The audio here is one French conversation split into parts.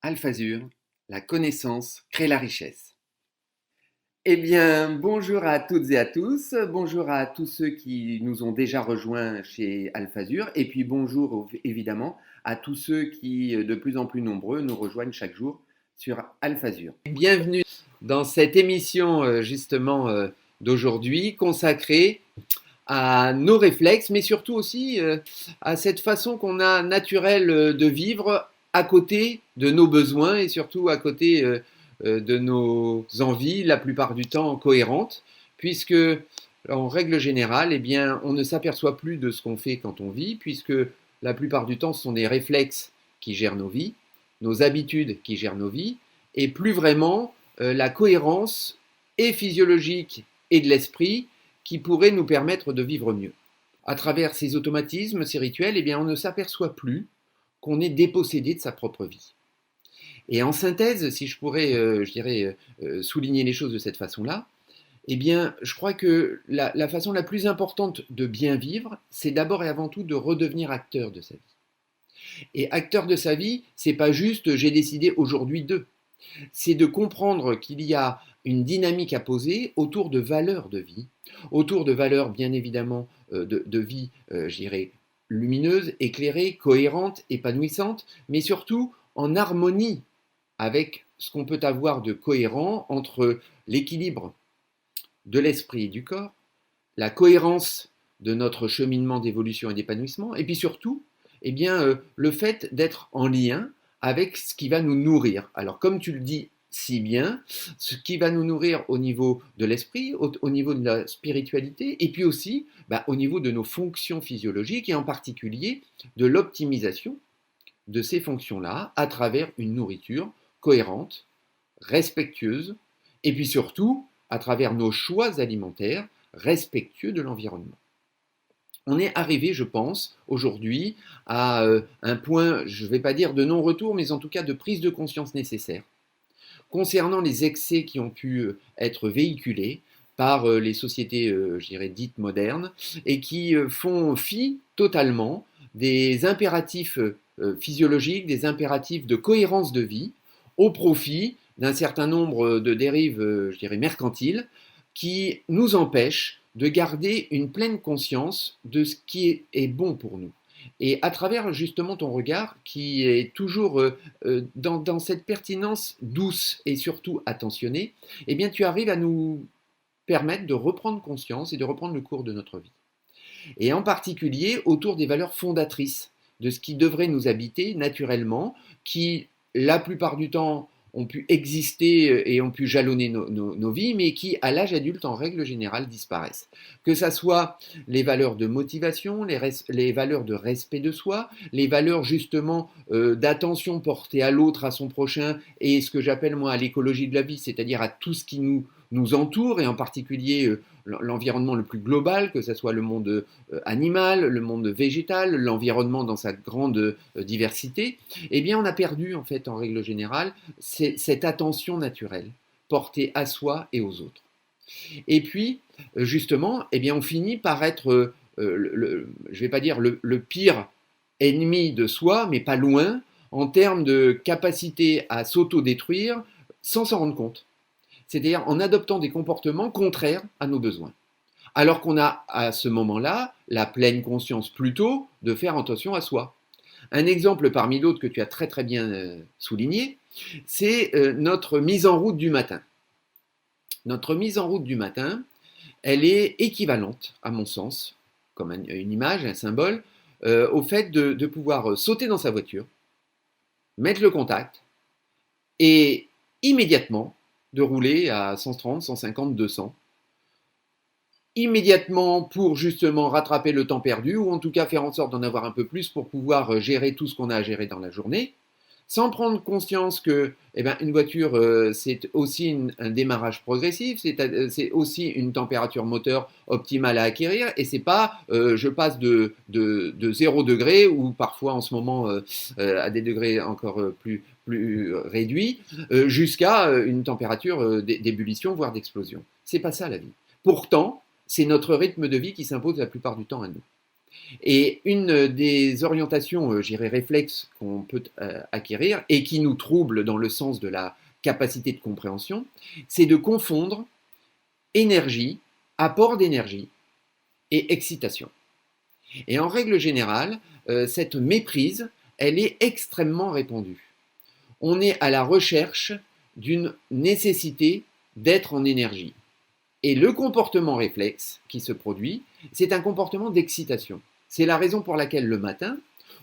Alphazur, la connaissance crée la richesse. Eh bien, bonjour à toutes et à tous. Bonjour à tous ceux qui nous ont déjà rejoints chez Alphazur. Et puis bonjour évidemment à tous ceux qui, de plus en plus nombreux, nous rejoignent chaque jour sur Alphazur. Bienvenue dans cette émission justement d'aujourd'hui consacrée à nos réflexes, mais surtout aussi à cette façon qu'on a naturelle de vivre à côté de nos besoins et surtout à côté de nos envies, la plupart du temps cohérentes, puisque en règle générale, eh bien, on ne s'aperçoit plus de ce qu'on fait quand on vit, puisque la plupart du temps, ce sont des réflexes qui gèrent nos vies, nos habitudes qui gèrent nos vies, et plus vraiment la cohérence et physiologique et de l'esprit qui pourrait nous permettre de vivre mieux. À travers ces automatismes, ces rituels, eh bien, on ne s'aperçoit plus qu'on est dépossédé de sa propre vie. Et en synthèse, si je pourrais, souligner les choses de cette façon-là, eh bien, je crois que la façon la plus importante de bien vivre, c'est d'abord et avant tout de redevenir acteur de sa vie. Et acteur de sa vie, c'est pas juste j'ai décidé aujourd'hui de. C'est de comprendre qu'il y a une dynamique à poser autour de valeurs de vie, autour de valeurs bien évidemment de vie, je dirais, lumineuse, éclairée, cohérente, épanouissante, mais surtout en harmonie avec ce qu'on peut avoir de cohérent entre l'équilibre de l'esprit et du corps, la cohérence de notre cheminement d'évolution et d'épanouissement, et puis surtout, eh bien, le fait d'être en lien avec ce qui va nous nourrir. Alors, comme tu le dis si bien, ce qui va nous nourrir au niveau de l'esprit, au niveau de la spiritualité, et puis aussi au niveau de nos fonctions physiologiques, et en particulier de l'optimisation de ces fonctions-là à travers une nourriture cohérente, respectueuse, et puis surtout à travers nos choix alimentaires respectueux de l'environnement. On est arrivé, je pense, aujourd'hui à un point, je ne vais pas dire de non-retour, mais en tout cas de prise de conscience nécessaire concernant les excès qui ont pu être véhiculés par les sociétés, je dirais, dites modernes, et qui font fi totalement des impératifs physiologiques, des impératifs de cohérence de vie, au profit d'un certain nombre de dérives, je dirais, mercantiles, qui nous empêchent de garder une pleine conscience de ce qui est bon pour nous. Et à travers justement ton regard qui est toujours dans cette pertinence douce et surtout attentionnée, eh bien tu arrives à nous permettre de reprendre conscience et de reprendre le cours de notre vie. Et en particulier autour des valeurs fondatrices de ce qui devrait nous habiter naturellement, qui la plupart du temps ont pu exister et ont pu jalonner nos vies, mais qui, à l'âge adulte, en règle générale, disparaissent. Que ça soit les valeurs de motivation, les valeurs de respect de soi, les valeurs justement d'attention portée à l'autre, à son prochain, et ce que j'appelle moi à l'écologie de la vie, c'est-à-dire à tout ce qui nous entoure, et en particulier l'environnement le plus global, que ce soit le monde animal, le monde végétal, l'environnement dans sa grande diversité, eh bien on a perdu en fait en règle générale cette attention naturelle portée à soi et aux autres. Et puis justement, eh bien on finit par être, je ne vais pas dire le pire ennemi de soi, mais pas loin, en termes de capacité à s'autodétruire sans s'en rendre compte. C'est-à-dire en adoptant des comportements contraires à nos besoins. Alors qu'on a à ce moment-là la pleine conscience plutôt de faire attention à soi. Un exemple parmi d'autres que tu as très très bien souligné, c'est notre mise en route du matin. Notre mise en route du matin, elle est équivalente, à mon sens, comme une image, un symbole, au fait de pouvoir sauter dans sa voiture, mettre le contact et immédiatement de rouler à 130, 150, 200. Immédiatement pour justement rattraper le temps perdu ou en tout cas faire en sorte d'en avoir un peu plus pour pouvoir gérer tout ce qu'on a à gérer dans la journée, sans prendre conscience que une voiture c'est aussi un démarrage progressif, c'est aussi une température moteur optimale à acquérir et c'est pas je passe de 0 degré ou parfois en ce moment à des degrés encore plus réduits jusqu'à une température d'ébullition voire d'explosion. C'est pas ça la vie. Pourtant, c'est notre rythme de vie qui s'impose la plupart du temps à nous. Et une des orientations, je dirais, réflexes qu'on peut acquérir et qui nous trouble dans le sens de la capacité de compréhension, c'est de confondre énergie, apport d'énergie et excitation. Et en règle générale, cette méprise, elle est extrêmement répandue. On est à la recherche d'une nécessité d'être en énergie. Et le comportement réflexe qui se produit, c'est un comportement d'excitation. C'est la raison pour laquelle le matin,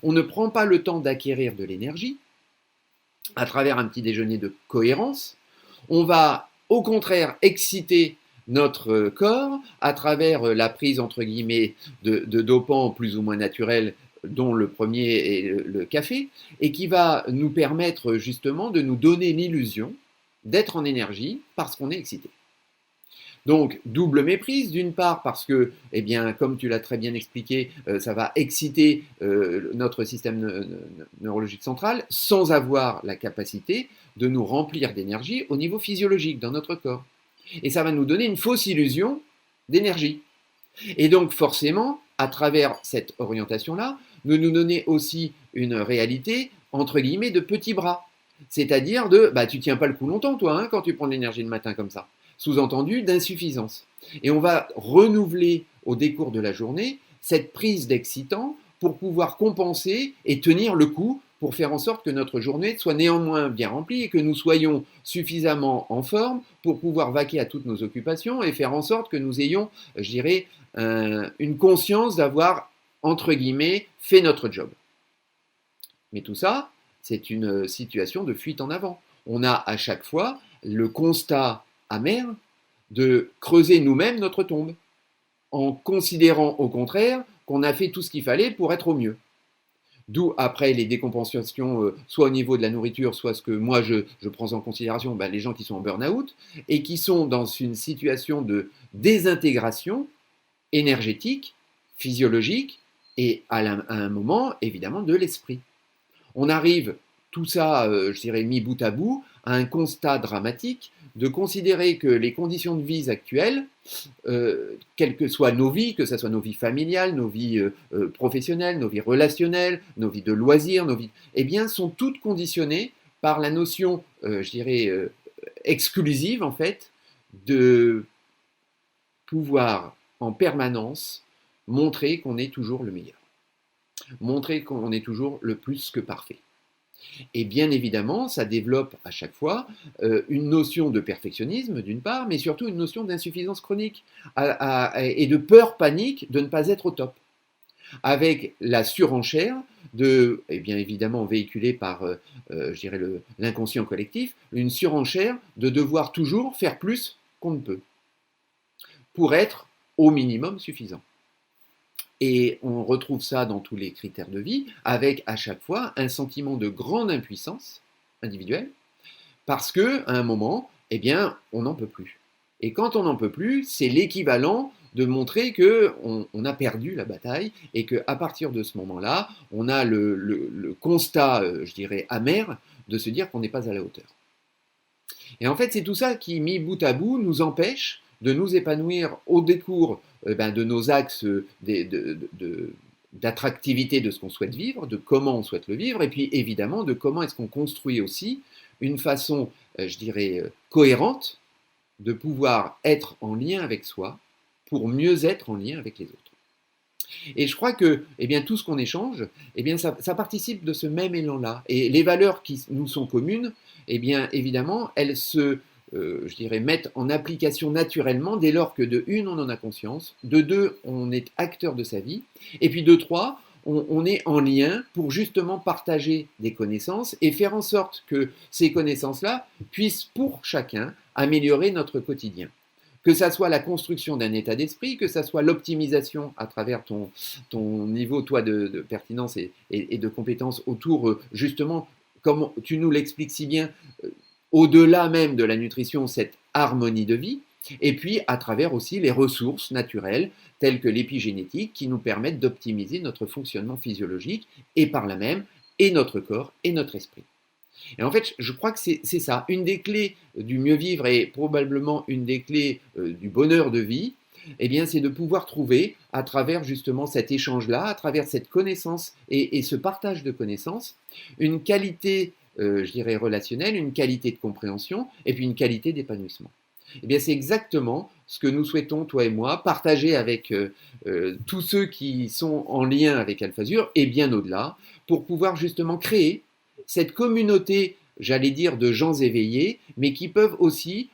on ne prend pas le temps d'acquérir de l'énergie à travers un petit déjeuner de cohérence. On va au contraire exciter notre corps à travers la prise entre guillemets de dopants plus ou moins naturels, dont le premier est le café, et qui va nous permettre justement de nous donner l'illusion d'être en énergie parce qu'on est excité. Donc, double méprise, d'une part parce que, eh bien, comme tu l'as très bien expliqué, ça va exciter notre système neurologique central sans avoir la capacité de nous remplir d'énergie au niveau physiologique dans notre corps. Et ça va nous donner une fausse illusion d'énergie. Et donc, forcément, à travers cette orientation-là, nous donner aussi une réalité, entre guillemets, de petits bras. C'est-à-dire de, bah, tu tiens pas le coup longtemps, toi, hein, quand tu prends de l'énergie le matin comme ça. Sous-entendu d'insuffisance. Et on va renouveler au décours de la journée cette prise d'excitant pour pouvoir compenser et tenir le coup pour faire en sorte que notre journée soit néanmoins bien remplie et que nous soyons suffisamment en forme pour pouvoir vaquer à toutes nos occupations et faire en sorte que nous ayons, je dirais, une conscience d'avoir, entre guillemets, fait notre job. Mais tout ça, c'est une situation de fuite en avant. On a à chaque fois le constat amer de creuser nous-mêmes notre tombe, en considérant au contraire qu'on a fait tout ce qu'il fallait pour être au mieux. D'où après les décompensations, soit au niveau de la nourriture, soit ce que moi je prends en considération, ben, les gens qui sont en burn-out et qui sont dans une situation de désintégration énergétique, physiologique et à un moment évidemment de l'esprit. On arrive, tout ça, je dirais, mis bout à bout, à un constat dramatique de considérer que les conditions de vie actuelles, quelles que soient nos vies, que ce soit nos vies familiales, nos vies professionnelles, nos vies relationnelles, nos vies de loisirs, nos vies, eh bien, sont toutes conditionnées par la notion, je dirais, exclusive, en fait, de pouvoir en permanence montrer qu'on est toujours le meilleur, montrer qu'on est toujours le plus que parfait. Et bien évidemment, ça développe à chaque fois une notion de perfectionnisme d'une part, mais surtout une notion d'insuffisance chronique et de peur panique de ne pas être au top. Avec la surenchère de, et bien évidemment véhiculée par, je dirais, l'inconscient collectif, une surenchère de devoir toujours faire plus qu'on ne peut, pour être au minimum suffisant. Et on retrouve ça dans tous les critères de vie, avec à chaque fois un sentiment de grande impuissance individuelle, parce qu'à un moment, eh bien, on n'en peut plus. Et quand on n'en peut plus, c'est l'équivalent de montrer qu'on a perdu la bataille et qu'à partir de ce moment-là, on a le constat, je dirais, amer de se dire qu'on n'est pas à la hauteur. Et en fait, c'est tout ça qui, mis bout à bout, nous empêche de nous épanouir au décours de nos axes d'attractivité de ce qu'on souhaite vivre, de comment on souhaite le vivre, et puis évidemment de comment est-ce qu'on construit aussi une façon, je dirais, cohérente de pouvoir être en lien avec soi pour mieux être en lien avec les autres. Et je crois que eh bien, tout ce qu'on échange, eh bien, ça participe de ce même élan-là. Et les valeurs qui nous sont communes, eh bien, évidemment, elles se, je dirais, mettent en application naturellement dès lors que de une, on en a conscience, de deux, on est acteur de sa vie, et puis de trois, on est en lien pour justement partager des connaissances et faire en sorte que ces connaissances-là puissent pour chacun améliorer notre quotidien. Que ça soit la construction d'un état d'esprit, que ça soit l'optimisation à travers ton niveau, toi, de pertinence et de compétences autour, justement, comme tu nous l'expliques si bien, au-delà même de la nutrition, cette harmonie de vie, et puis à travers aussi les ressources naturelles, telles que l'épigénétique, qui nous permettent d'optimiser notre fonctionnement physiologique, et par là même, et notre corps et notre esprit. Et en fait, je crois que c'est ça. Une des clés du mieux vivre et probablement une des clés du bonheur de vie, Eh bien, c'est de pouvoir trouver, à travers justement cet échange-là, à travers cette connaissance et ce partage de connaissances, une qualité, je dirais, relationnelle, une qualité de compréhension et puis une qualité d'épanouissement. Eh bien, c'est exactement ce que nous souhaitons, toi et moi, partager avec tous ceux qui sont en lien avec AlphaZur et bien au-delà, pour pouvoir justement créer cette communauté, j'allais dire, de gens éveillés, mais qui peuvent aussi,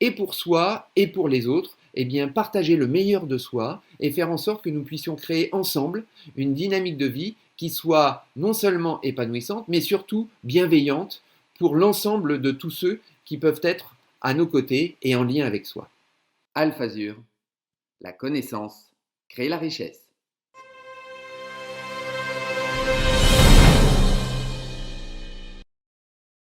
et pour soi et pour les autres, eh bien, partager le meilleur de soi et faire en sorte que nous puissions créer ensemble une dynamique de vie qui soit non seulement épanouissante, mais surtout bienveillante pour l'ensemble de tous ceux qui peuvent être à nos côtés et en lien avec soi. AlphaZur, la connaissance crée la richesse.